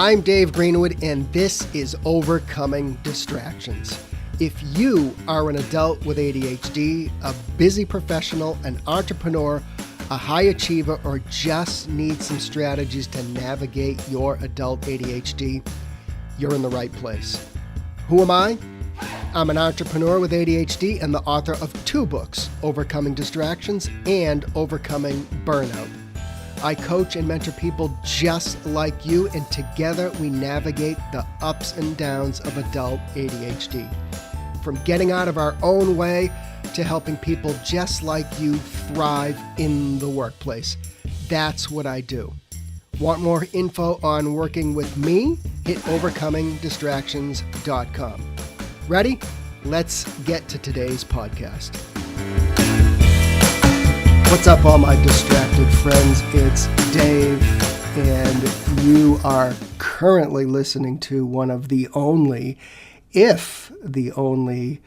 I'm Dave Greenwood, and this is Overcoming Distractions. If you are an adult with ADHD, a busy professional, an entrepreneur, a high achiever, or just need some strategies to navigate your adult ADHD, you're in the right place. Who am I? I'm an entrepreneur with ADHD and the author of 2 books, Overcoming Distractions and Overcoming Burnout. I coach and mentor people just like you, and together we navigate the ups and downs of adult ADHD. From getting out of our own way to helping people just like you thrive in the workplace. That's what I do. Want more info on working with me? Hit overcomingdistractions.com. Ready? Let's get to today's podcast. What's up, all my distracted friends? It's Dave, and you are currently listening to one of the only, if the only,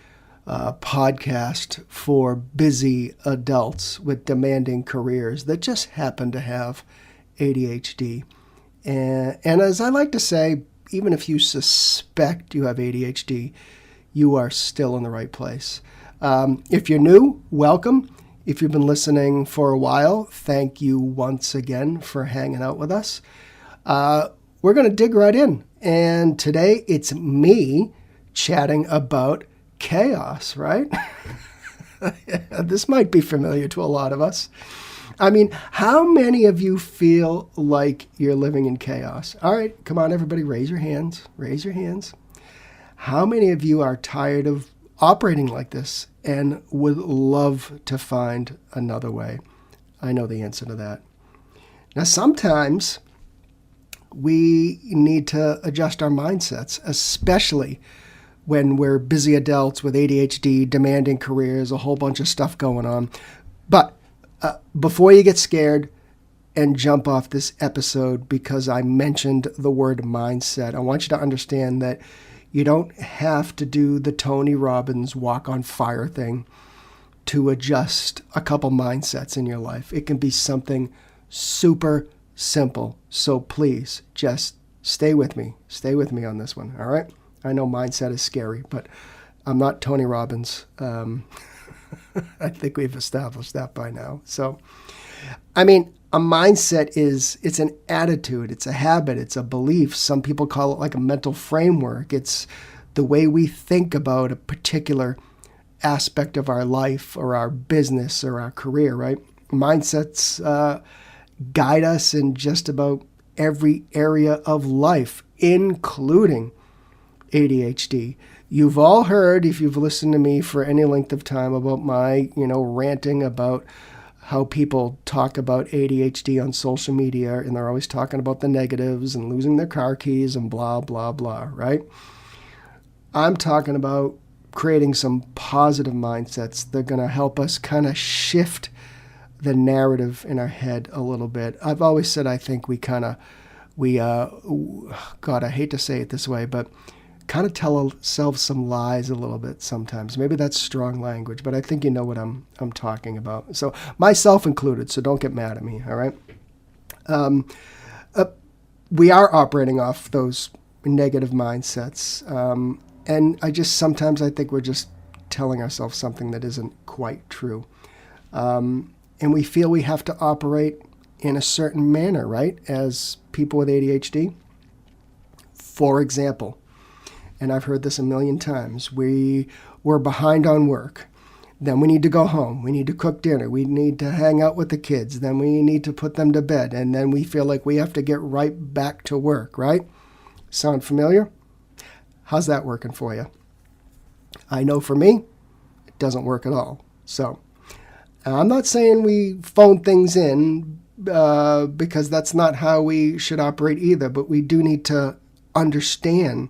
podcast for busy adults with demanding careers that just happen to have ADHD. And as I like to say, even if you suspect you have ADHD, you are still in the right place. If you're new, welcome. If you've been listening for a while, thank you once again for hanging out with us. We're going to dig right in. And today it's me chatting about chaos, right? This might be familiar to a lot of us. I mean, how many of you feel like you're living in chaos? All right, come on, everybody, raise your hands. Raise your hands. How many of you are tired of operating like this and would love to find another way? I know the answer to that. Now, sometimes we need to adjust our mindsets, especially when we're busy adults with ADHD, demanding careers, a whole bunch of stuff going on. But before you get scared and jump off this episode because I mentioned the word mindset, I want you to understand that you don't have to do the Tony Robbins walk on fire thing to adjust a couple mindsets in your life. It can be something super simple. So please just stay with me. Stay with me on this one. All right. I know mindset is scary, but I'm not Tony Robbins. I think we've established that by now. So, I mean, a mindset it's an attitude, it's a habit, it's a belief. Some people call it like a mental framework. It's the way we think about a particular aspect of our life or our business or our career, right? Mindsets guide us in just about every area of life, including ADHD. You've all heard, if you've listened to me for any length of time, about my, ranting about how people talk about ADHD on social media, and they're always talking about the negatives and losing their car keys and blah, blah, blah, right? I'm talking about creating some positive mindsets that are going to help us kind of shift the narrative in our head a little bit. I've always said I think God, I hate to say it this way, but kind of tell ourselves some lies a little bit sometimes. Maybe that's strong language, but I think you know what I'm talking about. So myself included, so don't get mad at me, all right? We are operating off those negative mindsets, and sometimes I think we're just telling ourselves something that isn't quite true. And we feel we have to operate in a certain manner, right, as people with ADHD. For example, and I've heard this a million times, we're behind on work. Then we need to go home. We need to cook dinner. We need to hang out with the kids. Then we need to put them to bed. And then we feel like we have to get right back to work, right? Sound familiar? How's that working for you? I know for me, it doesn't work at all. So I'm not saying we phone things in because that's not how we should operate either, but we do need to understand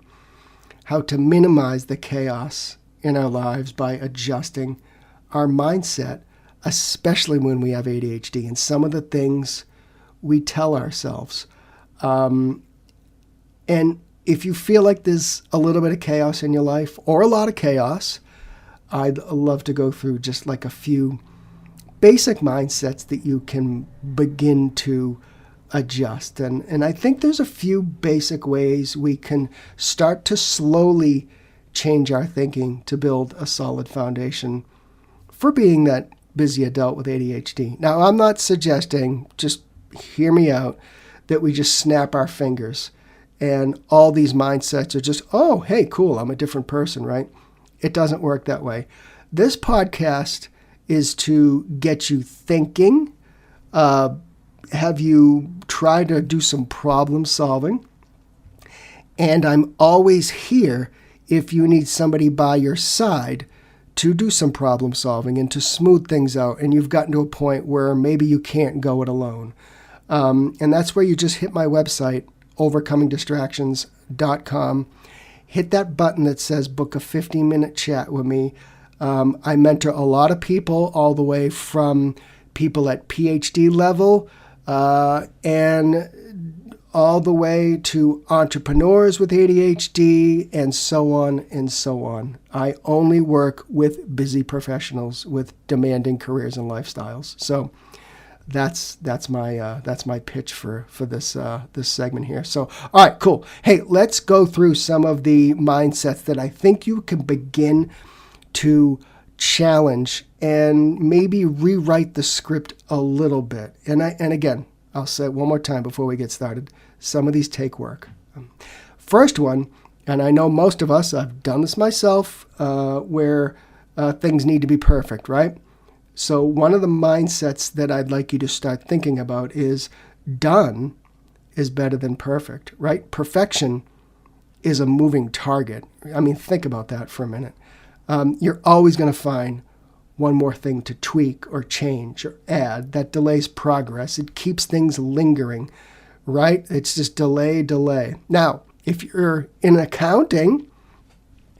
how to minimize the chaos in our lives by adjusting our mindset, especially when we have ADHD, and some of the things we tell ourselves. And if you feel like there's a little bit of chaos in your life or a lot of chaos, I'd love to go through just like a few basic mindsets that you can begin to adjust. And I think there's a few basic ways we can start to slowly change our thinking to build a solid foundation for being that busy adult with ADHD. Now, I'm not suggesting, just hear me out, that we just snap our fingers and all these mindsets are just, oh, hey, cool, I'm a different person, right? It doesn't work that way. This podcast is to get you thinking, have you try to do some problem solving. And I'm always here if you need somebody by your side to do some problem solving and to smooth things out. And you've gotten to a point where maybe you can't go it alone. And that's where you just hit my website, overcomingdistractions.com. Hit that button that says book a 15-minute chat with me. I mentor a lot of people, all the way from people at PhD level and all the way to entrepreneurs with ADHD and so on and so on. I only work with busy professionals with demanding careers and lifestyles. So that's my pitch for this this segment here. So all right, cool. Hey, let's go through some of the mindsets that I think you can begin to challenge and maybe rewrite the script a little bit. And again, I'll say it one more time before we get started. Some of these take work. First one, and I know most of us, I've done this myself, where things need to be perfect, right? So one of the mindsets that I'd like you to start thinking about is done is better than perfect, right? Perfection is a moving target. I mean, think about that for a minute. You're always going to find one more thing to tweak or change or add. That delays progress. It keeps things lingering, right? It's just delay. Now, if you're in accounting,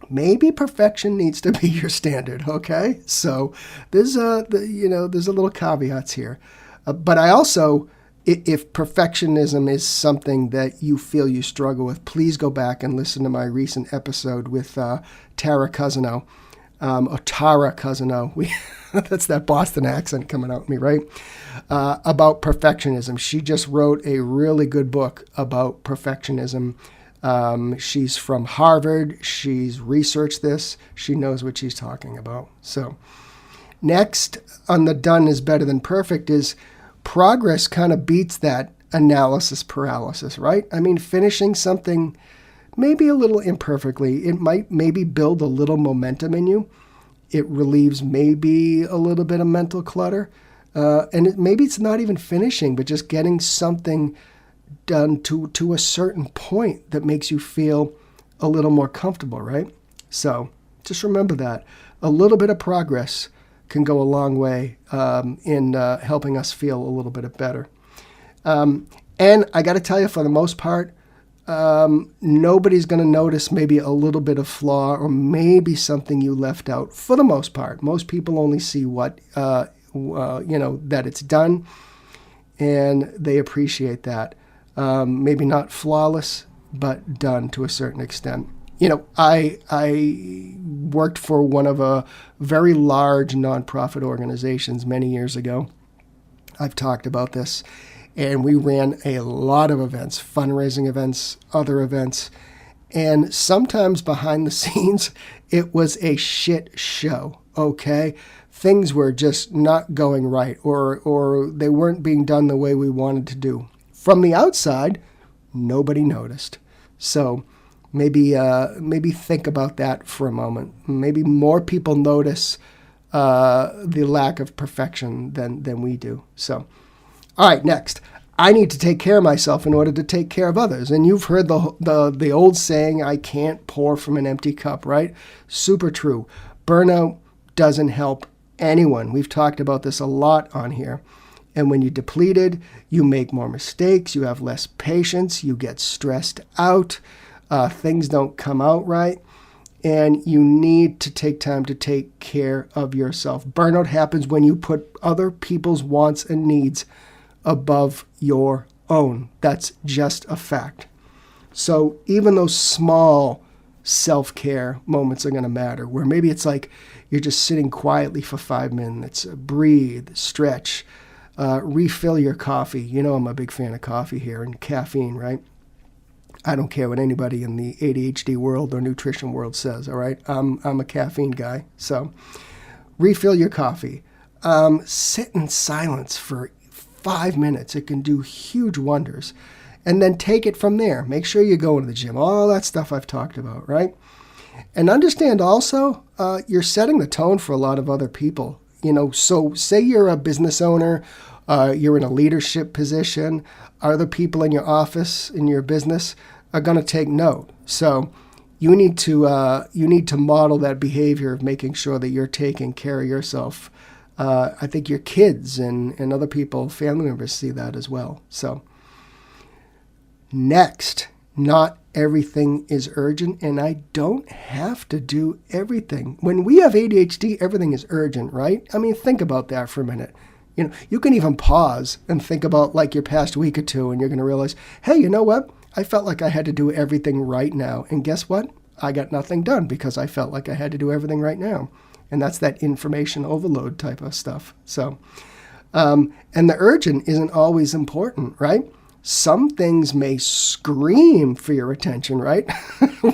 maybe perfection needs to be your standard, okay? So there's there's a little caveats here. But I also, if perfectionism is something that you feel you struggle with, please go back and listen to my recent episode with Tara Cousineau. That's that Boston accent coming out at me, right? About perfectionism. She just wrote a really good book about perfectionism. She's from Harvard. She's researched this. She knows what she's talking about. So next on the done is better than perfect is progress kind of beats that analysis paralysis, right? I mean, finishing something maybe a little imperfectly, it might maybe build a little momentum in you. It relieves maybe a little bit of mental clutter. And maybe it's not even finishing, but just getting something done to a certain point that makes you feel a little more comfortable, right? So just remember that. A little bit of progress can go a long way in helping us feel a little bit better. And I got to tell you, for the most part, nobody's going to notice maybe a little bit of flaw or maybe something you left out. For the most part, most people only see what that it's done, and they appreciate that. Maybe not flawless, but done to a certain extent. You know, I worked for one of a very large nonprofit organizations many years ago. I've talked about this. And we ran a lot of events, fundraising events, other events. And sometimes behind the scenes, it was a shit show, okay? Things were just not going right, or they weren't being done the way we wanted to do. From the outside, nobody noticed. So maybe think about that for a moment. Maybe more people notice the lack of perfection than we do. So, all right, next. I need to take care of myself in order to take care of others. And you've heard the old saying, I can't pour from an empty cup, right? Super true. Burnout doesn't help anyone. We've talked about this a lot on here. And when you're depleted, you make more mistakes, you have less patience, you get stressed out, things don't come out right, and you need to take time to take care of yourself. Burnout happens when you put other people's wants and needs above your own. That's just a fact. So even those small self-care moments are going to matter, where maybe it's like you're just sitting quietly for 5 minutes, breathe, stretch, refill your coffee. You know I'm a big fan of coffee here and caffeine, right? I don't care what anybody in the ADHD world or nutrition world says, all right? I'm a caffeine guy. So refill your coffee. Sit in silence for 5 minutes. It can do huge wonders. And then take it from there. Make sure you go to the gym. All that stuff I've talked about, right? And understand also, you're setting the tone for a lot of other people. So say you're a business owner, you're in a leadership position, other people in your office, in your business, are going to take note. So you need to model that behavior of making sure that you're taking care of yourself. I think your kids and other people, family members, see that as well. So next, not everything is urgent, and I don't have to do everything. When we have ADHD, everything is urgent, right? I mean, think about that for a minute. You can even pause and think about like your past week or two, and you're going to realize, hey, you know what? I felt like I had to do everything right now. And guess what? I got nothing done because I felt like I had to do everything right now. And that's that information overload type of stuff. So, and the urgent isn't always important, right? Some things may scream for your attention, right?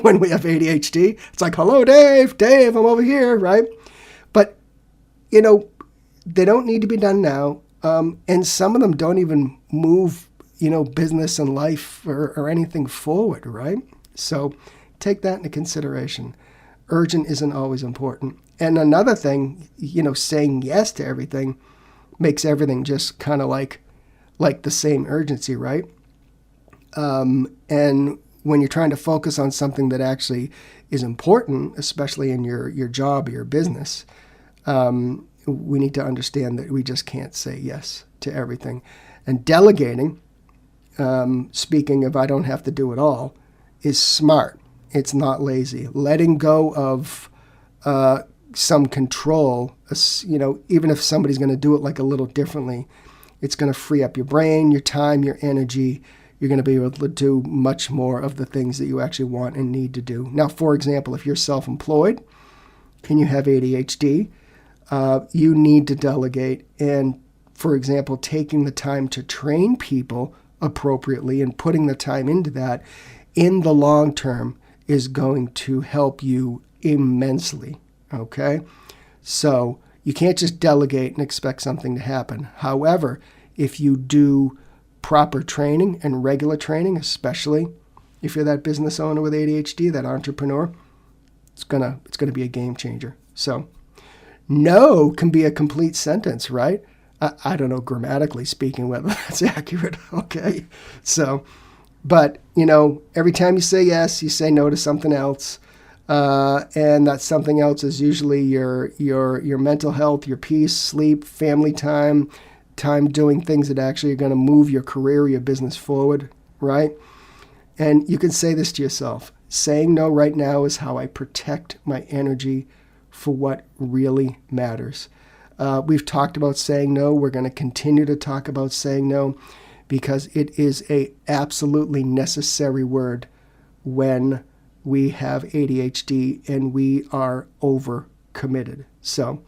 When we have ADHD, it's like, hello, Dave, I'm over here, right? But, they don't need to be done now. And some of them don't even move, business and life or anything forward, right? So take that into consideration. Urgent isn't always important. And another thing, saying yes to everything makes everything just kind of like the same urgency, right? And when you're trying to focus on something that actually is important, especially in your job or your business, we need to understand that we just can't say yes to everything. And delegating, speaking of I don't have to do it all, is smart. It's not lazy. Letting go of some control, even if somebody's going to do it like a little differently, it's going to free up your brain, your time, your energy. You're going to be able to do much more of the things that you actually want and need to do. Now, for example, if you're self-employed and you have ADHD, you need to delegate. And, for example, taking the time to train people appropriately and putting the time into that in the long term is going to help you immensely, okay? So you can't just delegate and expect something to happen. However, if you do proper training and regular training, especially if you're that business owner with ADHD, that entrepreneur, it's gonna be a game changer. So no can be a complete sentence, right? I don't know, grammatically speaking, whether that's accurate, okay? So, but, every time you say yes, you say no to something else. And that something else is usually your mental health, your peace, sleep, family time doing things that actually are going to move your career or your business forward, right? And you can say this to yourself. Saying no right now is how I protect my energy for what really matters. We've talked about saying no. We're going to continue to talk about saying no because it is a absolutely necessary word when we have ADHD and we are overcommitted. So,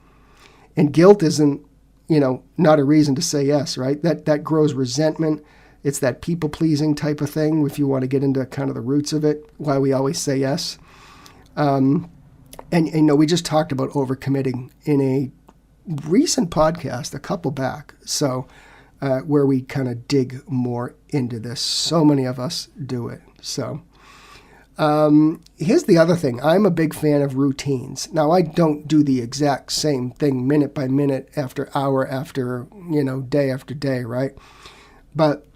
and guilt isn't, not a reason to say yes, right? That grows resentment. It's that people-pleasing type of thing, if you want to get into kind of the roots of it, why we always say yes. And we just talked about overcommitting in a recent podcast, a couple back, so where we kind of dig more into this. So many of us do it. So here's the other thing. I'm a big fan of routines. Now, I don't do the exact same thing minute by minute after hour after, day after day, right? But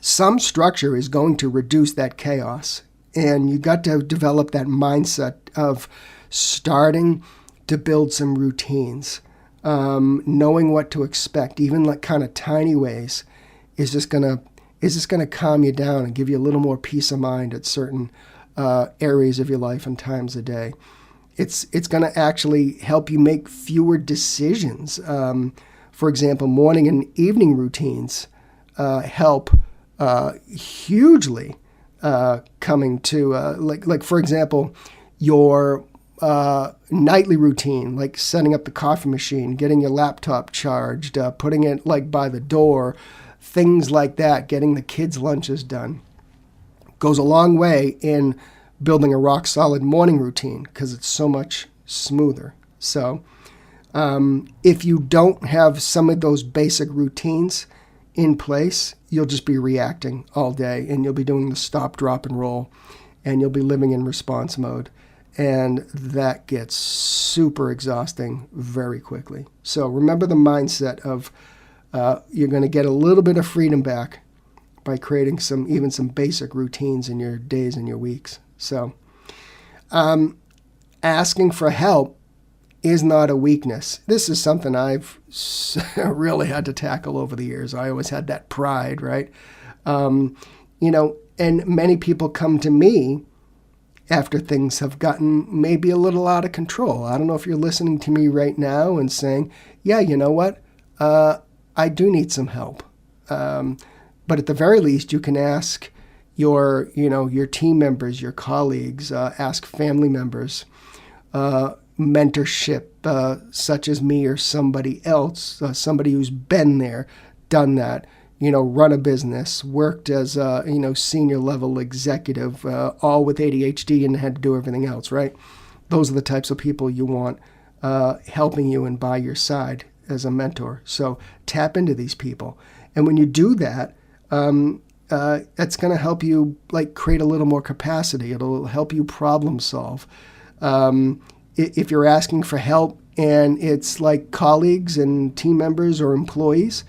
some structure is going to reduce that chaos. And you got to develop that mindset of starting to build some routines. Knowing what to expect, even like kind of tiny ways, is just gonna calm you down and give you a little more peace of mind at certain areas of your life and times a day. It's gonna actually help you make fewer decisions. For example, morning and evening routines help hugely coming to like for example, your nightly routine, like setting up the coffee machine, getting your laptop charged, putting it like by the door, things like that, getting the kids' lunches done, goes a long way in building a rock solid morning routine because it's so much smoother. So if you don't have some of those basic routines in place, you'll just be reacting all day, and you'll be doing the stop, drop, and roll, and you'll be living in response mode. And that gets super exhausting very quickly. So remember the mindset of you're going to get a little bit of freedom back by creating some basic routines in your days and your weeks. So asking for help is not a weakness. This is something I've really had to tackle over the years. I always had that pride, right? And many people come to me after things have gotten maybe a little out of control. I don't know if you're listening to me right now and saying, yeah, you know what? I do need some help. But at the very least, you can ask your team members, your colleagues, ask family members, mentorship, such as me or somebody else, somebody who's been there, done that, run a business, worked as a, senior level executive, all with ADHD and had to do everything else, right? Those are the types of people you want helping you and by your side as a mentor. So tap into these people. And when you do that, that's going to help you create a little more capacity. It'll help you problem solve. If you're asking for help and it's like colleagues and team members or employees,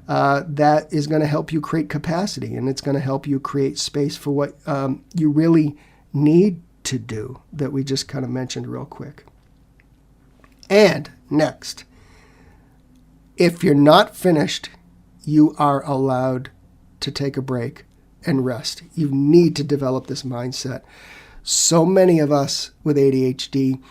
that is going to help you create capacity, and it's going to help you create space for what you really need to do that we just kind of mentioned real quick. And next, if you're not finished, you are allowed to take a break and rest. You need to develop this mindset. So many of us with ADHD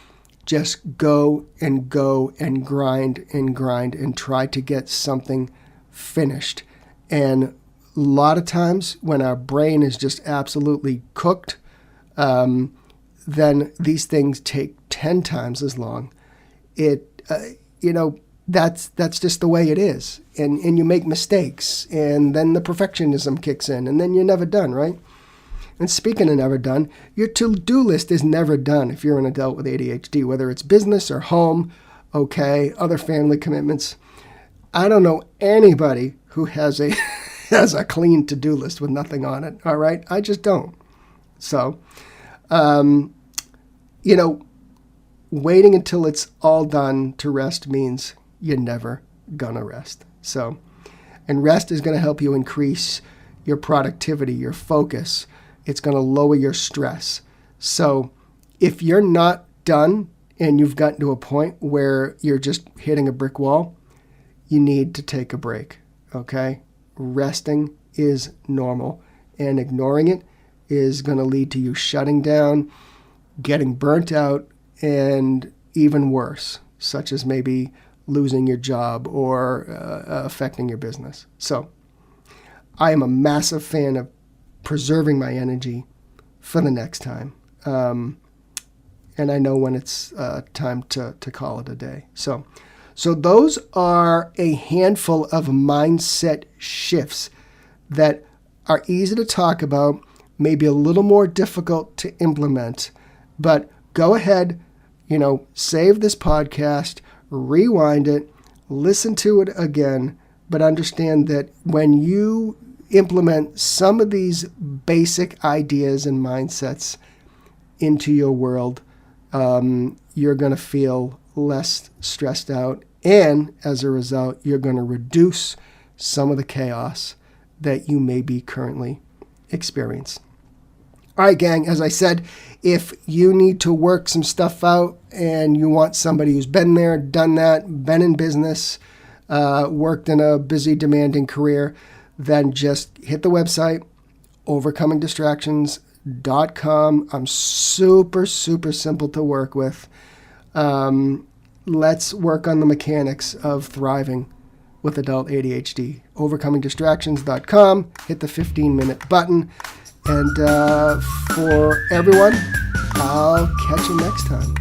just go and grind and try to get something finished. And a lot of times when our brain is just absolutely cooked, then these things take 10 times as long. That's just the way it is. And you make mistakes, and then the perfectionism kicks in, and then you're never done, right? And speaking of never done, your to-do list is never done if you're an adult with ADHD, whether it's business or home, other family commitments. I don't know anybody who has a has a clean to-do list with nothing on it, all right? I just don't. So, waiting until it's all done to rest means you're never gonna rest. So, and rest is going to help you increase your productivity, your focus. It's going to lower your stress. So if you're not done and you've gotten to a point where you're just hitting a brick wall, you need to take a break, okay? Resting is normal, and ignoring it is going to lead to you shutting down, getting burnt out, and even worse, such as maybe losing your job or affecting your business. So I am a massive fan of preserving my energy for the next time. And I know when it's time to call it a day. So those are a handful of mindset shifts that are easy to talk about, maybe a little more difficult to implement, but go ahead, save this podcast, rewind it, listen to it again, but understand that when you implement some of these basic ideas and mindsets into your world, you're going to feel less stressed out. And as a result, you're going to reduce some of the chaos that you may be currently experiencing. All right, gang, as I said, if you need to work some stuff out and you want somebody who's been there, done that, been in business, worked in a busy, demanding career, then just hit the website, overcomingdistractions.com. I'm super, super simple to work with. Let's work on the mechanics of thriving with adult ADHD. Overcomingdistractions.com. Hit the 15-minute button. And for everyone, I'll catch you next time.